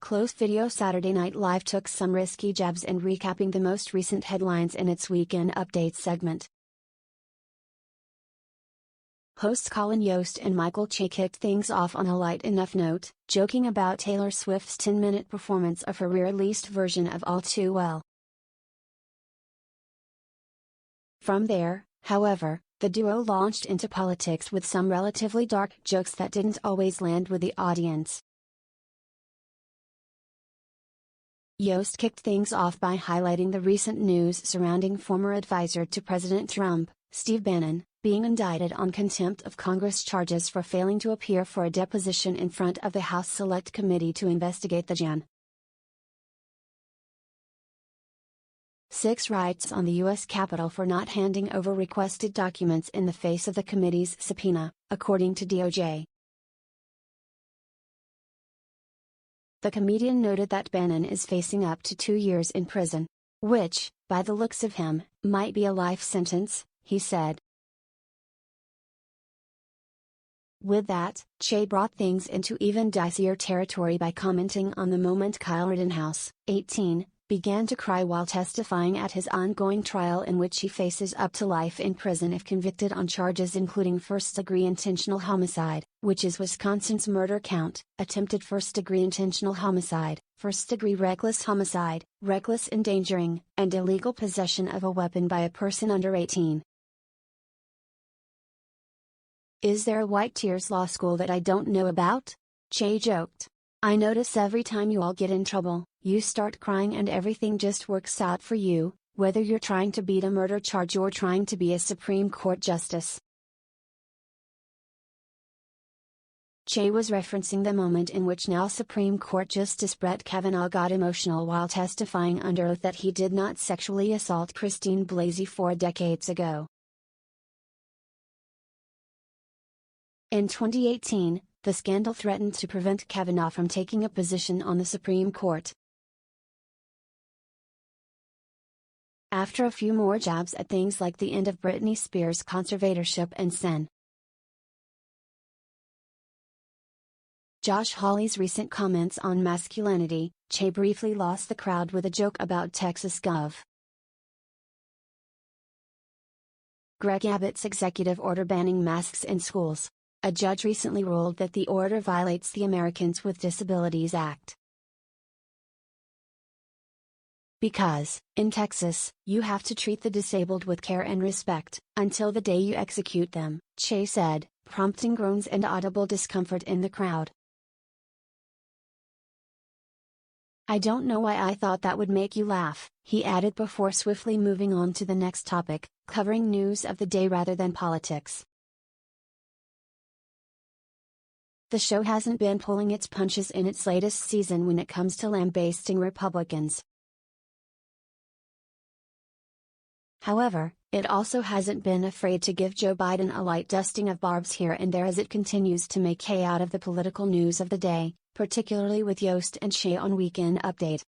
up-close video. Saturday Night Live took some risky jabs and recapping the most recent headlines in its Weekend Update segment. Hosts Colin, Jost and Che kicked things off on a light enough note, joking about Taylor Swift's 10-minute performance of her re-released version of All Too Well. From there, however, the duo launched into politics with some relatively dark jokes that didn't always land with the audience. Jost kicked things off by highlighting the recent news surrounding former advisor to President Trump, Steve Bannon, being indicted on contempt of Congress charges for failing to appear for a deposition in front of the House Select Committee to investigate the Jan. 6 riots on the U.S. Capitol for not handing over requested documents in the face of the committee's subpoena, according to DOJ. The comedian noted that Bannon is facing up to 2 years in prison, which, by the looks of him, might be a life sentence, he said. With that, Che brought things into even dicier territory by commenting on the moment Kyle Rittenhouse, 18, began to cry while testifying at his ongoing trial in which he faces up to life in prison if convicted on charges including first-degree intentional homicide, which is Wisconsin's murder count, attempted first-degree intentional homicide, first-degree reckless homicide, reckless endangering, and illegal possession of a weapon by a person under 18. Is there a white tears law school that I don't know about? Che joked. I notice every time you all get in trouble, you start crying and everything just works out for you, whether you're trying to beat a murder charge or trying to be a Supreme Court justice. Che was referencing the moment in which now Supreme Court Justice Brett Kavanaugh got emotional while testifying under oath that he did not sexually assault Christine Blasey Ford decades ago. In 2018, the scandal threatened to prevent Kavanaugh from taking a position on the Supreme Court. After a few more jabs at things like the end of Britney Spears' conservatorship and SNL. Hawley's recent comments on masculinity, Che briefly lost the crowd with a joke about Texas Gov. Abbott's executive order banning masks in schools. A judge recently ruled that the order violates the Americans with Disabilities Act. Because, in Texas, you have to treat the disabled with care and respect, until the day you execute them, Che said, prompting groans and audible discomfort in the crowd. I don't know why I thought that would make you laugh, he added before swiftly moving on to the next topic, covering news of the day rather than politics. The show hasn't been pulling its punches in its latest season when it comes to lambasting Republicans. However, it also hasn't been afraid to give Joe Biden a light dusting of barbs here and there as it continues to make hay out of the political news of the day, particularly with Jost and Che on Weekend Update.